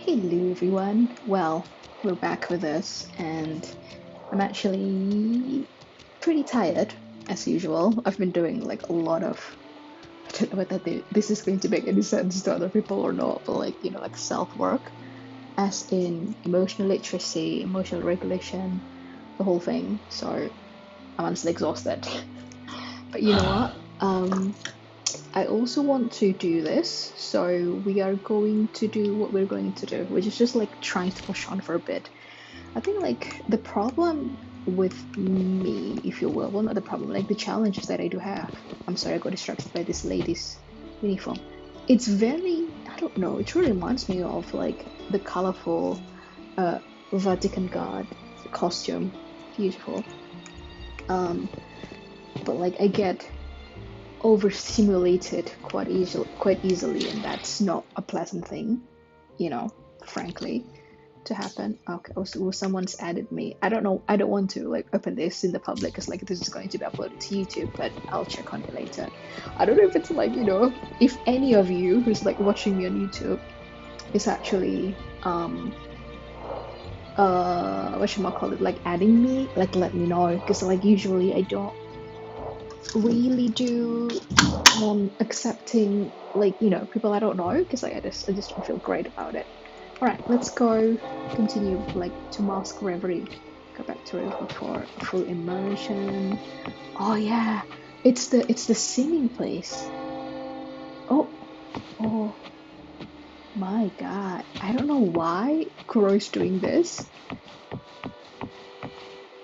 Hello everyone. Well, we're back with us, and I'm actually pretty tired as usual. I've been doing like a lot of, I don't know whether this is going to make any sense to other people or not, but like, like self work, as in emotional literacy, emotional regulation, the whole thing. So I'm honestly exhausted. But you know what? I also want to do this, so we are going to do what we're going to do, which is just like trying to push on for a bit. I think like the problem with me, if you will, well, not the problem, like the challenges that I do have. I'm sorry, I got distracted by this lady's uniform. It's very, I don't know, it really reminds me of like the colorful Vatican Guard costume. Beautiful. But like I get overstimulated quite easily, and that's not a pleasant thing, frankly, to happen. Okay, well, someone's added me. I don't know. I don't want to like open this in the public because like this is going to be uploaded to YouTube, but I'll check on it later. I don't know if it's like if any of you who's like watching me on YouTube is actually what should I call it, like adding me, like let me know, because like usually I don't really do accepting like people I don't know, because like I just don't feel great about it. All right, let's go continue like to mask reverie. Go back to it before full immersion. Oh yeah, it's the singing place. Oh my god, I don't know why Kuro's doing this,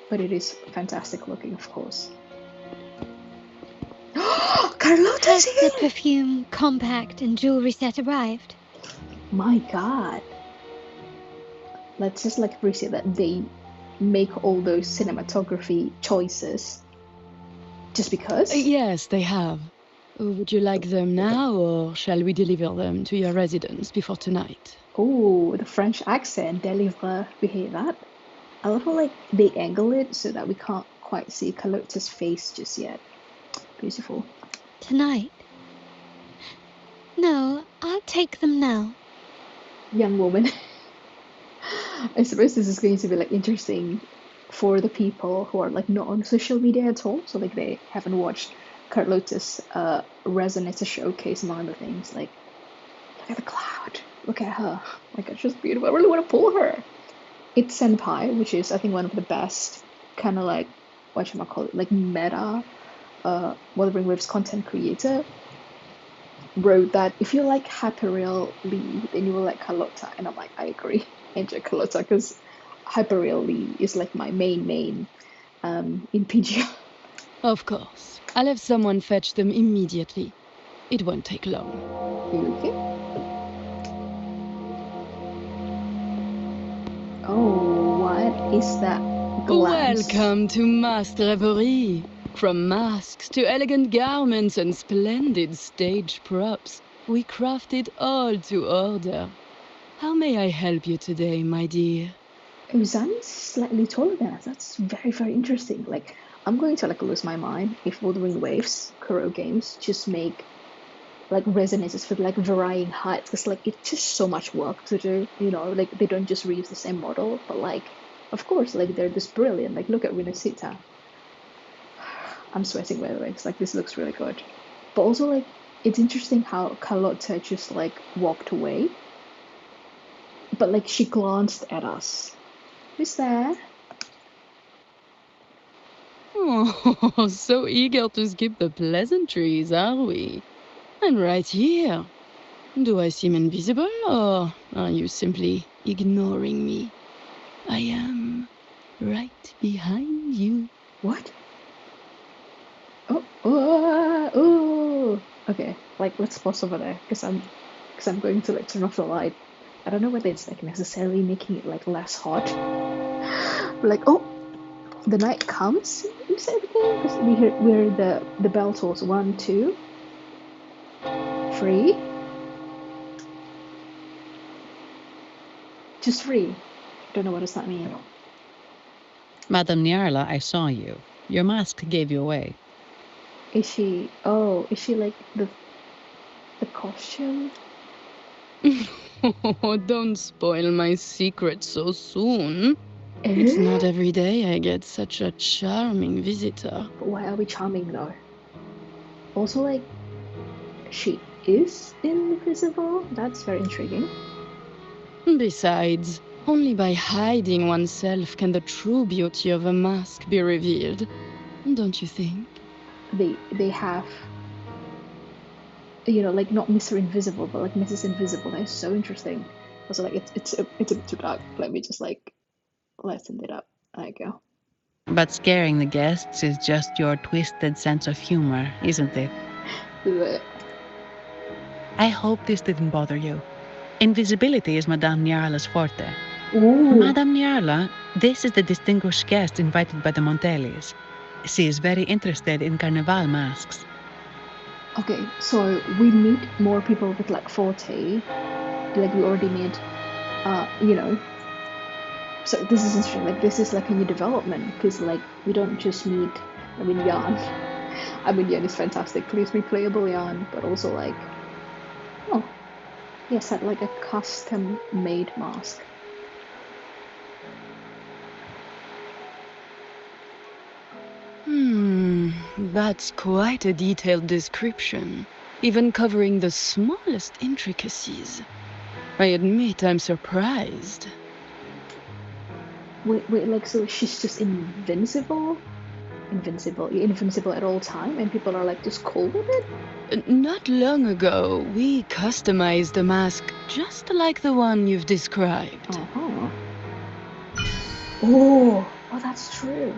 but it is fantastic looking, of course. Carlotta's Has here! the perfume, compact, and jewelry set arrived? My god. Let's just like appreciate that they make all those cinematography choices just because. Yes, they have. Would you like them now, or shall we deliver them to your residence before tonight? Oh, the French accent, deliver, we hear that. I love how like they angle it so that we can't quite see Carlotta's face just yet. Beautiful. Tonight? No, I'll take them now. Young woman. I suppose this is going to be like interesting for the people who are like not on social media at all, so like they haven't watched Carlotta's Resonance showcase, among other things. Like, look at the cloud, look at her, like it's just beautiful. I really want to pull her. It's Senpai, which is I think one of the best kind of like whatchamacallit, like meta Wuthering Waves content creator, wrote that if you like Hyperreal Lee, then you will like Carlotta. And I'm like, I agree. I enjoy Carlotta because Hyperreal Lee is like my main in PGR. Of course. I'll have someone fetch them immediately. It won't take long. Okay. Oh, what is that glance? Welcome to Masked Reverie. From masks to elegant garments and splendid stage props, we craft it all to order. How may I help you today, my dear? Uzani's slightly taller than us. That's very, very interesting. Like, I'm going to like lose my mind if Wuthering Waves, Kuro games, just make like resonances for like varying heights, because like it's just so much work to do, like they don't just reuse the same model, but like of course like they're just brilliant. Like look at Rinasita. I'm sweating by the way, because like this looks really good. But also like it's interesting how Carlotta just like walked away, but like she glanced at us. Who's there? Oh, so eager to skip the pleasantries, are we? I'm right here. Do I seem invisible, or are you simply ignoring me? I am right behind you. What? Oh. Okay, like let's pause over there, because I'm going to like turn off the light. I don't know whether it's like necessarily making it like less hot. Like, oh, the night comes. You said again, because we hear the bell tolls 1, 2, 3. Just 3. Don't know what does that mean. Madame Nyarla, I saw you. Your mask gave you away. Is she? Oh, is she like the costume? Oh, don't spoil my secret so soon. Eh? It's not every day I get such a charming visitor. But why are we charming though? Also, like, she is invisible? That's very intriguing. Besides, only by hiding oneself can the true beauty of a mask be revealed. Don't you think? They have, you know, like not Mr. Invisible, but like Mrs. Invisible. That's so interesting. Also, like it's a bit too dark. Let me just like lighten it up. There you go. But scaring the guests is just your twisted sense of humor, isn't it? Blech. I hope this didn't bother you. Invisibility is Madame Nyarla's forte. Ooh. Madame Nyarla, this is the distinguished guest invited by the Montellis. She is very interested in carnival masks. Okay, so we meet more people with like forte, like we already made, you know. So this is interesting. Like this is like a new development because like we don't just meet. I mean, Jan. I mean, Jan is fantastic. Please be playable, Jan. But also like, oh, yes, had like a custom-made mask. That's quite a detailed description, even covering the smallest intricacies. I admit I'm surprised. Wait, like so she's just invincible? Invincible at all time, and people are like just cool with it? Not long ago, we customized a mask just like the one you've described. Uh-huh. Oh, that's true.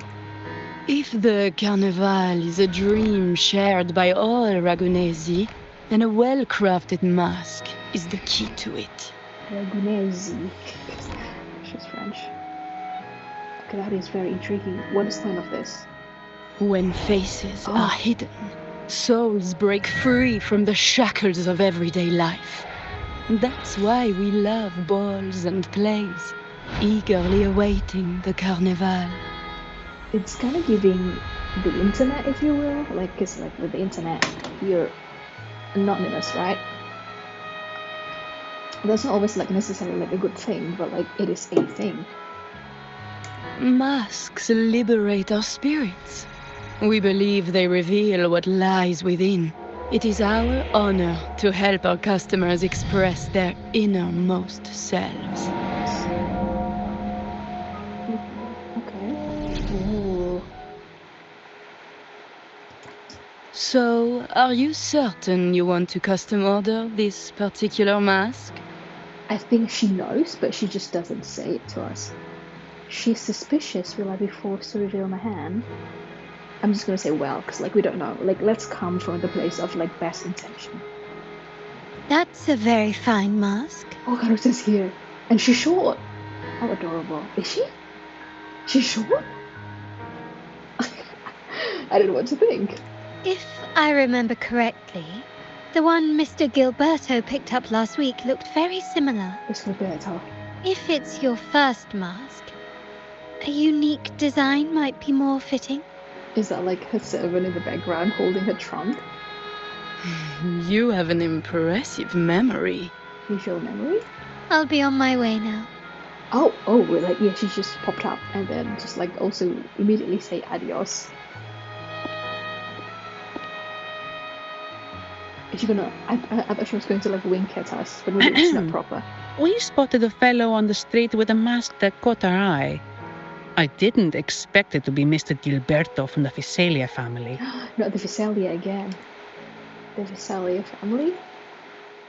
If the Carnival is a dream shared by all Ragunesi, then a well-crafted mask is the key to it. Ragunesi. She's French. Okay, that is very intriguing. What is the point of this? When faces are hidden, souls break free from the shackles of everyday life. That's why we love balls and plays, eagerly awaiting the Carnival. It's kind of giving the internet, if you will, like, because like with the internet, you're anonymous, right? That's not always like necessarily like a good thing, but like it is a thing. Masks liberate our spirits. We believe they reveal what lies within. It is our honor to help our customers express their innermost selves. Okay. Ooh. So, are you certain you want to custom order this particular mask? I think she knows, but she just doesn't say it to us. She's suspicious. Will I be forced to reveal my hand? I'm just gonna say well, because like we don't know. Like let's come from the place of like best intention. That's a very fine mask. Oh, Carlotta's here, and she's short. How adorable is she? She's short. I don't know what to think. If I remember correctly, the one Mr. Gilberto picked up last week looked very similar. It's Roberto. If it's your first mask, a unique design might be more fitting. Is that like her servant in the background holding her trunk? You have an impressive memory. Visual memory? I'll be on my way now. Oh, like yeah, she just popped up and then just like also immediately say adios. Is she gonna? I thought she was going to like wink at us, but maybe it's not proper. We spotted a fellow on the street with a mask that caught our eye. I didn't expect it to be Mr. Gilberto from the Visalia family. Not the Visalia again. The Visalia family?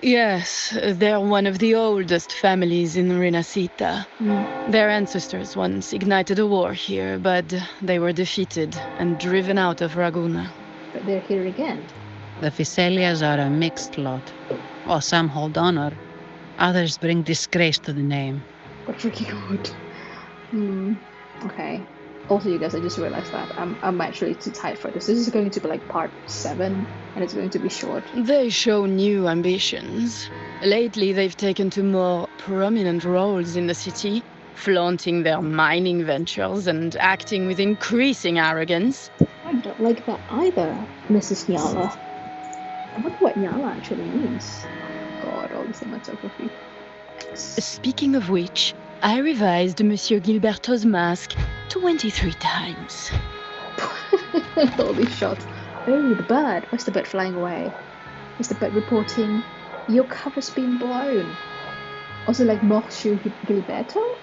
Yes, they're one of the oldest families in Renacita. Their ancestors once ignited a war here, but they were defeated and driven out of Raguna. But they're here again. The Visalias are a mixed lot. While some hold honor, others bring disgrace to the name. What freaking good. Okay. Also, you guys, I just realized that I'm actually too tired for this. This is going to be like part 7, and it's going to be short. They show new ambitions. Lately, they've taken to more prominent roles in the city, flaunting their mining ventures and acting with increasing arrogance. I don't like that either, Mrs. Nyala. I wonder what Nyala actually means. Oh God, all the cinematography. Speaking of which, I revised Monsieur Gilberto's mask 23 times. All these shots. Oh, the bird. Where's the bird flying away? Is the bird reporting your cover's been blown? Also, like Monsieur Gilberto.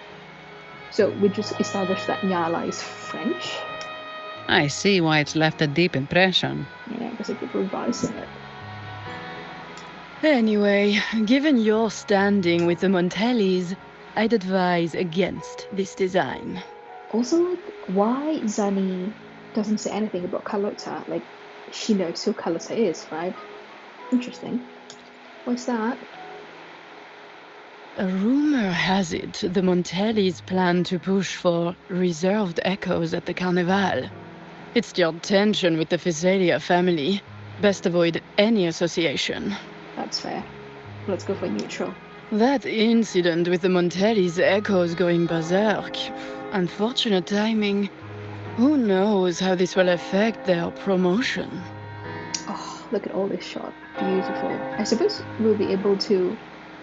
So we just established that Nyala is French. I see why it's left a deep impression. Yeah, because I keep revising it. Anyway, given your standing with the Montellis, I'd advise against this design. Also, like, why Zani doesn't say anything about Carlotta? Like, she knows who Carlotta is, right? Interesting. What's that? A rumor has it the Montellis plan to push for reserved echoes at the Carnival. It's the tension with the Visalia family. Best avoid any association. That's fair. Let's go for neutral. That incident with the Montellis' echoes going berserk. Unfortunate timing. Who knows how this will affect their promotion? Oh, look at all this shot. Beautiful. I suppose we'll be able to,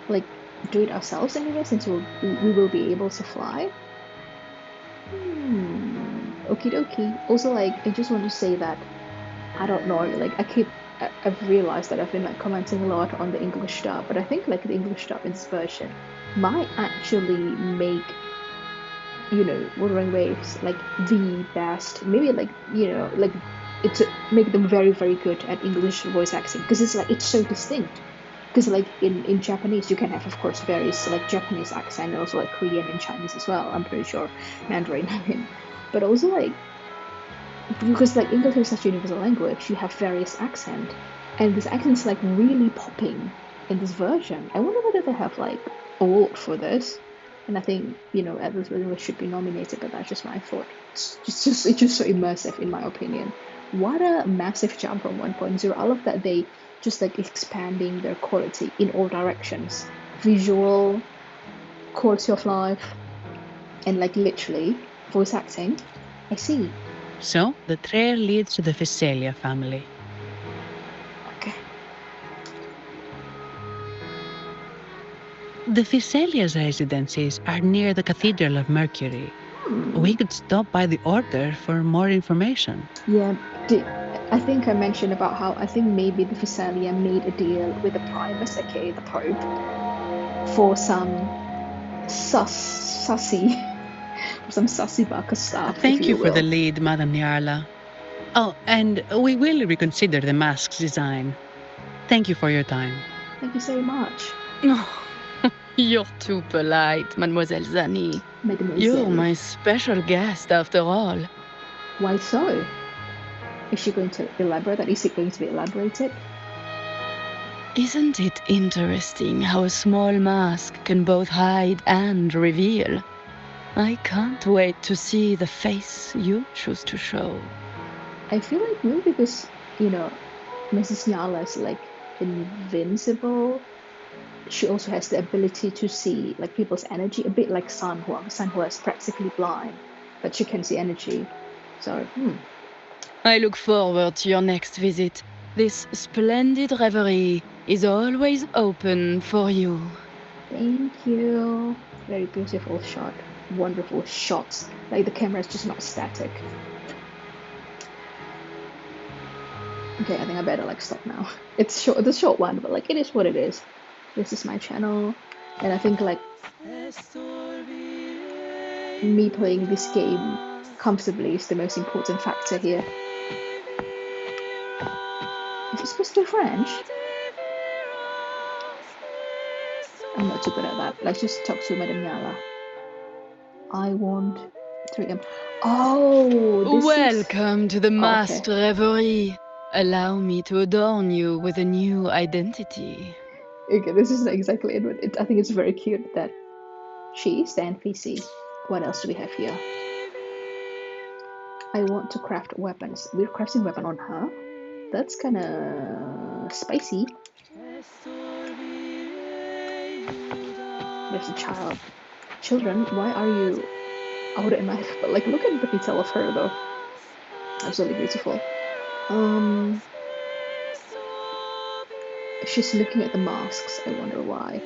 like, do it ourselves anyway, since we will be able to fly. Okie dokie. Also, like, I just want to say that, I don't know, like, I've realized that I've been, like, commenting a lot on the English dub, but I think, like, the English dub in this version might actually make, you know, Wuthering Waves, like, the best, maybe, like, you know, like, it's make them very, very good at English voice acting, because it's, like, it's so distinct. Because, like, in Japanese, you can have, of course, various, like, Japanese accent, and also, like, Korean and Chinese as well, I'm pretty sure, Mandarin, I mean. But also, like, because, like, English is such a universal language, you have various accent, and this accent's, like, really popping in this version. I wonder whether they have, like, a award for this, and I think, you know, Atlas Williams should be nominated, but that's just my thought. It's just so immersive, in my opinion. What a massive jump from 1.0. I love that they just, like, expanding their quality in all directions. Visual, quality of life, and, like, literally, voice acting. I see. So, the trail leads to the Visalia family. Okay. The Visalia's residences are near the Cathedral of Mercury. We could stop by the order for more information. Yeah, I think I mentioned about how I think maybe the Visalia made a deal with the Primus, aka the Pope, for some sussy Baka stuff. Thank if you you for the will. lead, Madame Nyarla. Oh, and we will reconsider the mask's design. Thank you for your time. Thank you so much, Oh, you're too polite, Mademoiselle Zani. Mademoiselle. You're my special guest, after all. Why so? Is she going to elaborate? Is it going to be elaborated? Isn't it interesting how a small mask can both hide and reveal? I can't wait to see the face you choose to show. I feel like maybe because, you know, Mrs. Nyala is, like, invincible. She also has the ability to see, like, people's energy, a bit like Sanhua is practically blind, but she can see energy. So, I look forward to your next visit. This splendid reverie is always open for you. thank you. Very beautiful shot. Wonderful shots. Like, the camera is just not static. Okay, I think I better, like, stop now. It's a short one, but, like, it is what it is. This is my channel, and I think, like, me playing this game comfortably is the most important factor here. Is it supposed to be French? I'm not too good at that. Let's just talk to Madame Nyala. I want 3M. Oh, this Welcome to the okay. masked reverie. Allow me to adorn you with a new identity. Okay, this is exactly it. I think it's very cute that she is the NPC. What else do we have here? I want to craft weapons. We're crafting weapon on her. That's kind of spicy. There's a child. Children, why are you out at night? But, like, look at the detail of her, though. Absolutely beautiful. She's looking at the masks. I wonder why.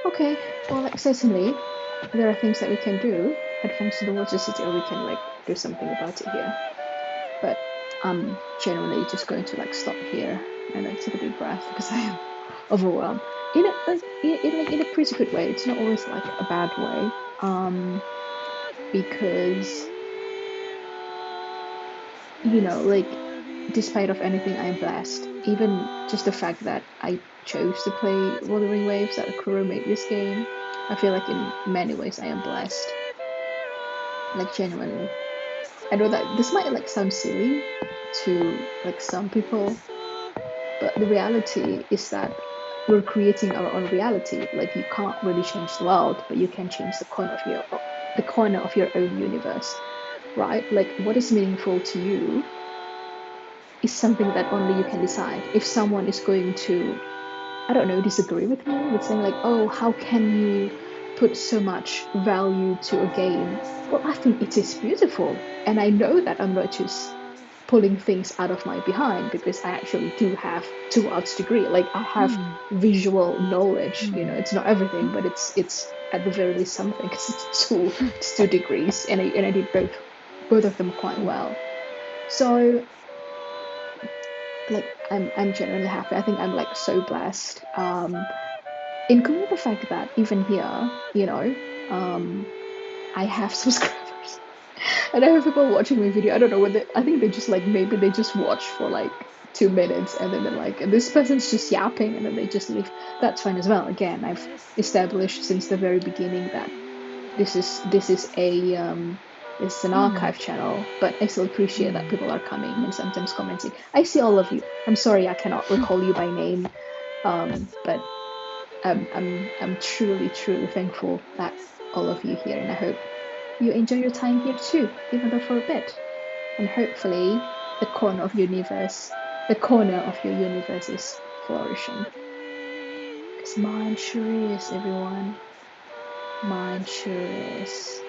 okay, well, like, certainly there are things that we can do, advance towards the city, or we can like do something about it here. But I'm generally just going to like stop here and like take a deep breath because I am overwhelmed in a pretty good way. It's not always like a bad way, because like, despite of anything, I am blessed. Even just the fact that I chose to play Wuthering Waves, that Akuro made this game, I feel like in many ways I am blessed, like genuinely. I know that this might like sound silly to like some people, but the reality is that we're creating our own reality. Like, you can't really change the world, but you can change the corner of your own universe, right? Like, what is meaningful to you is something that only you can decide. If someone is going to, I don't know, disagree with me, with saying like, oh, how can you put so much value to a game? Well, I think it is beautiful. And I know that I'm not just pulling things out of my behind, because I actually do have 2 arts degree. Like, I have visual knowledge. It's not everything, but it's at the very least something, because it's 2 degrees, and I did both of them quite well. So like, I'm genuinely happy. I think I'm like so blessed. Including the fact that even here, I have subscribers and I have people watching my video. I don't know whether, I think they just like, maybe they just watch for like 2 minutes and then they're like, this person's just yapping, and then they just leave. That's fine as well. Again, I've established since the very beginning that this is an archive channel, but I still appreciate that people are coming and sometimes commenting. I see all of you. I'm sorry I cannot recall you by name, but I'm truly thankful that all of you here, and I hope you enjoy your time here too, even though for a bit. And hopefully the corner of your universe is flourishing. Because mine sure is, everyone. Mine sure is.